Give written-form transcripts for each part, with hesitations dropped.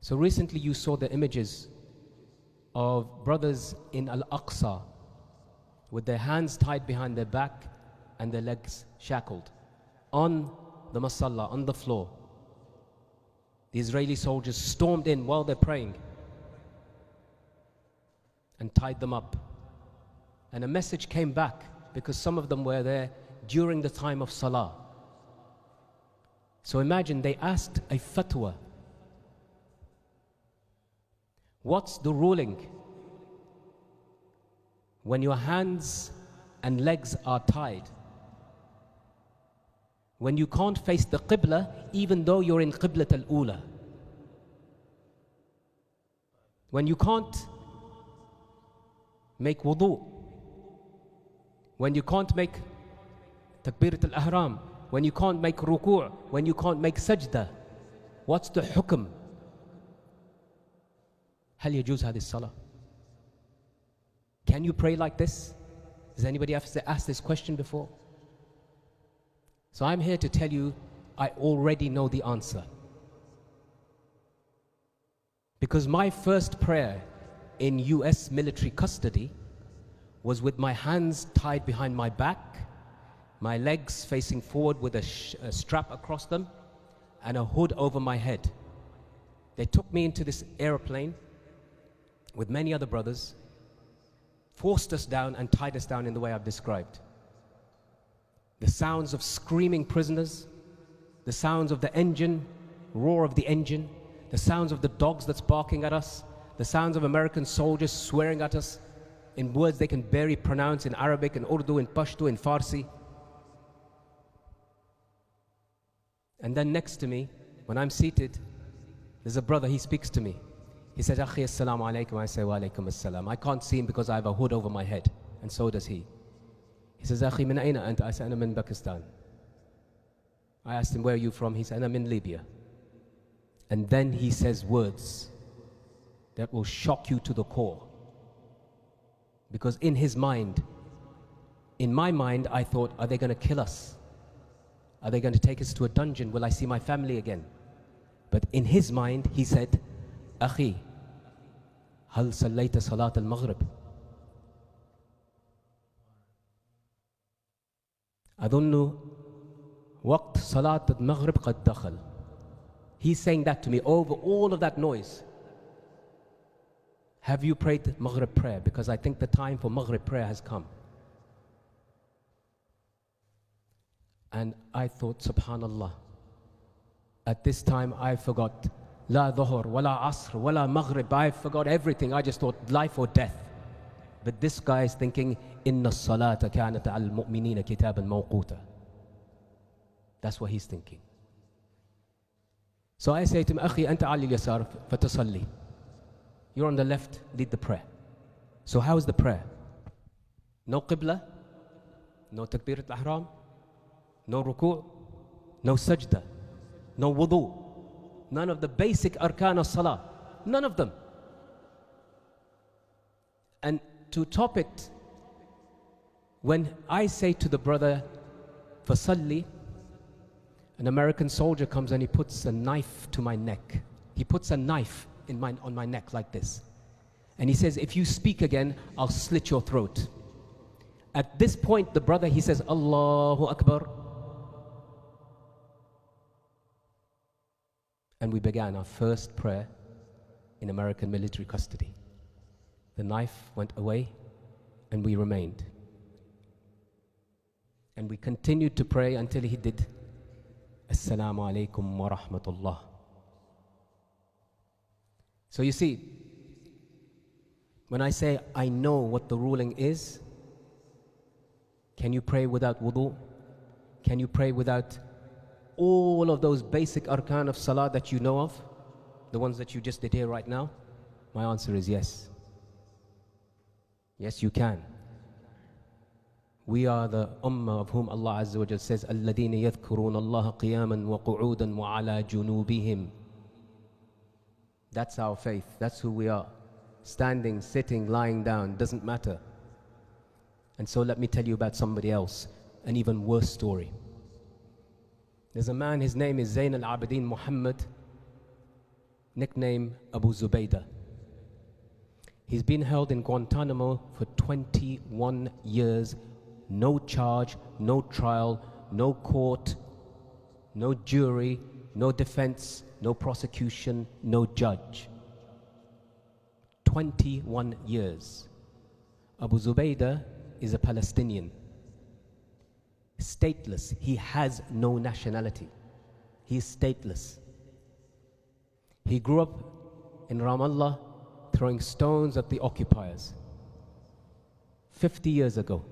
So recently you saw the images of brothers in Al-Aqsa with their hands tied behind their back and their legs shackled on the masalla, on the floor. The Israeli soldiers stormed in while they're praying and tied them up. And a message came back because some of them were there during the time of Salah. So imagine they asked a fatwa. What's the ruling when your hands and legs are tied? When you can't face the Qibla even though you're in Qiblat al-Ula. When you can't make wudu. When you can't make takbirat al-ihram. When you can't make ruku'. When you can't make sajda. What's the hukm? هل يجوز هذه الصلاة? Can you pray like this? Has anybody ever asked this question before? So I'm here to tell you, I already know the answer. Because my first prayer in US military custody was with my hands tied behind my back, my legs facing forward with a strap across them, and a hood over my head. They took me into this airplane with many other brothers, forced us down and tied us down in the way I've described. The sounds of screaming prisoners, the sounds of the engine, roar of the engine, the sounds of the dogs that's barking at us, the sounds of American soldiers swearing at us in words they can barely pronounce in Arabic, in Urdu, in Pashto, in Farsi. And then next to me, when I'm seated, there's a brother, he speaks to me. He says, Akhi, assalamu alaikum. I say, wa alaikum assalam. I can't see him because I have a hood over my head. And so does he. He says, Akhi, min aina anta? I say, ana min Pakistan. I asked him, where are you from? He said, ana min Libya. And then he says words that will shock you to the core. Because in his mind, in my mind, I thought, are they going to kill us? Are they going to take us to a dungeon? Will I see my family again? But in his mind, he said, Akhi, هل صليت صلاة المغرب؟ أظن وقت صلاة المغرب قد دخل. He's saying that to me over all of that noise. Have you prayed Maghrib prayer? Because I think the time for Maghrib prayer has come. And I thought, subhanallah, at this time I forgot La dhuhr, wala asr, wala maghrib. I forgot everything. I just thought life or death. But this guy is thinking, Inna salata kanat al mu'minina kitaban mawquta. That's what he's thinking. So I say to him, Akhi, anta ali al-yasar fatasalli. You're on the left, lead the prayer. So how is the prayer? No qibla, no takbirat al-ihram, no ruku', no sajda, no wudu. None of the basic arkan of salah. None of them. And to top it, when I say to the brother, Fasalli, an American soldier comes and he puts a knife to my neck. He puts a knife on my neck like this. And he says, if you speak again, I'll slit your throat. At this point, the brother, he says, Allahu Akbar. And we began our first prayer in American military custody. The knife went away and we remained. And we continued to pray until he did Assalamu alaikum wa rahmatullah. So you see, when I say I know what the ruling is, can you pray without wudu? Can you pray without all of those basic arkan of salah that you know of, the ones that you just did here right now? My answer is yes. Yes, you can. We are the ummah of whom Allah Azza wa Jal says, الَّذِينَ يَذْكُرُونَ اللَّهَ قِيَامًا وَقُعُودًا وَعَلَى جُنُوبِهِمْ. That's our faith. That's who we are. Standing, sitting, lying down, doesn't matter. And so let me tell you about somebody else, an even worse story. There's a man, his name is Zayn al-Abidin Muhammad. nickname Abu Zubaydah. He's been held in Guantanamo for 21 years, no charge, no trial, no court, no jury, no defense, no prosecution, no judge. 21 years. Abu Zubaydah is a Palestinian, stateless. He has no nationality. He is stateless. He grew up in Ramallah, throwing stones at the occupiers 50 years ago.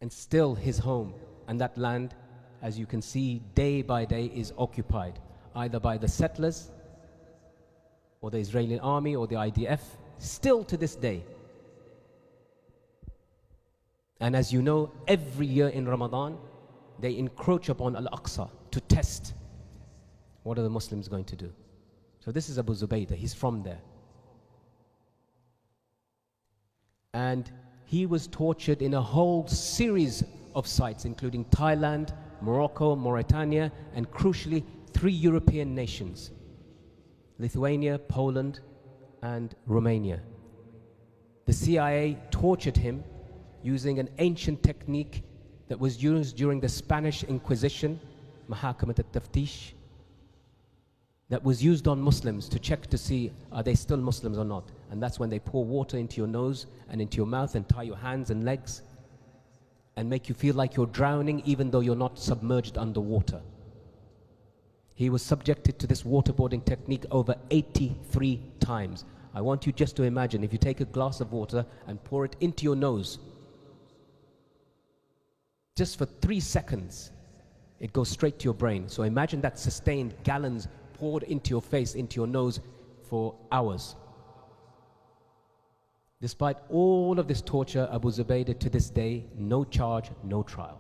And still his home and that land, as you can see, day by day is occupied, either by the settlers or the Israeli army or the IDF, still to this day. And as you know, every year in Ramadan, they encroach upon Al-Aqsa to test what are the Muslims going to do. So this is Abu Zubaydah, he's from there. And he was tortured in a whole series of sites, including Thailand, Morocco, Mauritania, and crucially, 3 European nations: Lithuania, Poland, and Romania. The CIA tortured him using an ancient technique that was used during the Spanish Inquisition, Mahakamat al-Taftish, that was used on Muslims to check to see are they still Muslims or not. And that's when they pour water into your nose and into your mouth and tie your hands and legs and make you feel like you're drowning even though you're not submerged underwater. He was subjected to this waterboarding technique over 83 times. I want you just to imagine if you take a glass of water and pour it into your nose, just for 3 seconds, it goes straight to your brain. So imagine that sustained gallons poured into your face, into your nose for hours. Despite all of this torture, Abu Zubaydah to this day, no charge, no trial.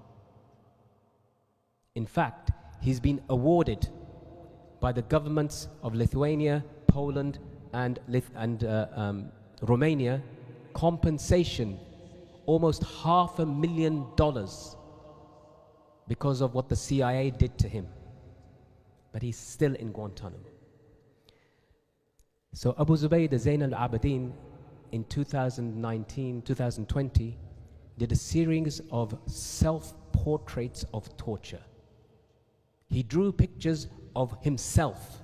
In fact, he's been awarded by the governments of Lithuania, Poland, and Romania compensation, almost $500,000 because of what the CIA did to him. But he's still in Guantanamo. So Abu Zubaydah Zain al-Abidin in 2020 did a series of self-portraits of torture. He drew pictures of himself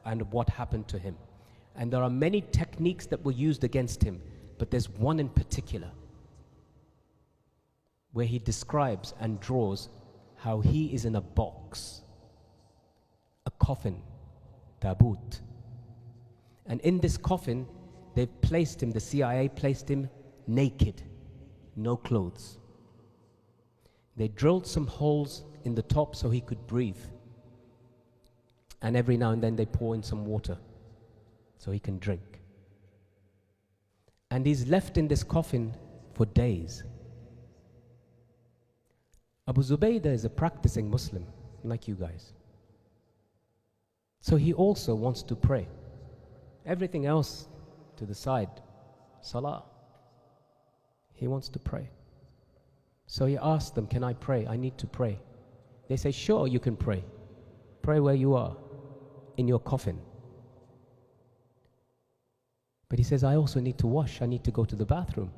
and what happened to him. And there are many techniques that were used against him, but there's one in particular where he describes and draws how he is in a box, a coffin, taboot. And in this coffin, they've placed him, the CIA placed him naked, no clothes. They drilled some holes in the top so he could breathe. And every now and then they pour in some water so he can drink. And he's left in this coffin for days. Abu Zubaydah is a practicing Muslim, like you guys. So he also wants to pray. Everything else to the side, salah. He wants to pray. So he asked them, can I pray? I need to pray. They say, sure, you can pray. Pray where you are, in your coffin. But he says, I also need to wash. I need to go to the bathroom.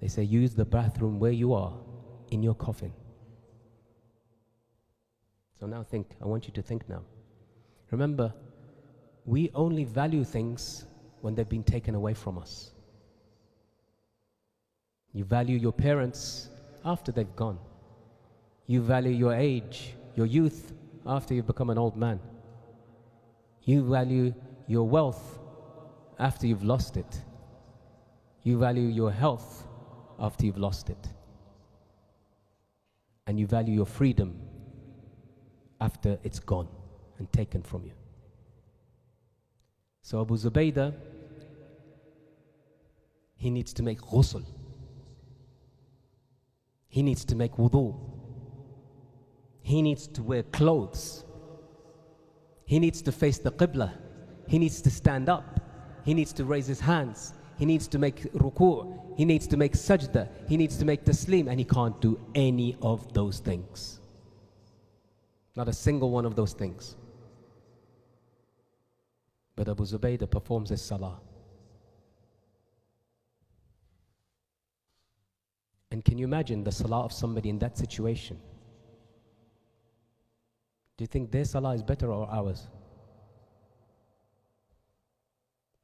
They say, use the bathroom where you are, in your coffin. So now think, I want you to think now. Remember, we only value things when they've been taken away from us. You value your parents after they've gone. You value your age, your youth, after you've become an old man. You value your wealth after you've lost it. You value your health after you've lost it. And you value your freedom after it's gone and taken from you. So Abu Zubaydah, he needs to make ghusl. He needs to make wudu. He needs to wear clothes. He needs to face the qibla. He needs to stand up. He needs to raise his hands. He needs to make ruku'. He needs to make sajda. He needs to make taslim. And he can't do any of those things. Not a single one of those things. But Abu Zubaydah performs his salah. And can you imagine the salah of somebody in that situation? Do you think their salah is better or ours?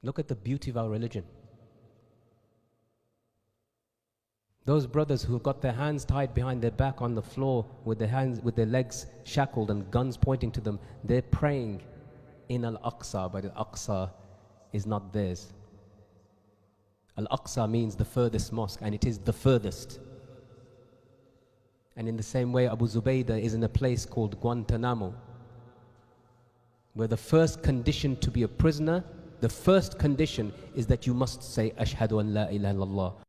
Look at the beauty of our religion. Those brothers who got their hands tied behind their back on the floor with their legs shackled and guns pointing to them, they're praying in Al-Aqsa, but Al-Aqsa is not theirs. Al-Aqsa means the furthest mosque, and it is the furthest. And in the same way, Abu Zubaydah is in a place called Guantanamo, where the first condition to be a prisoner, the first condition is that you must say, Ashhadu an la ilaha illallah.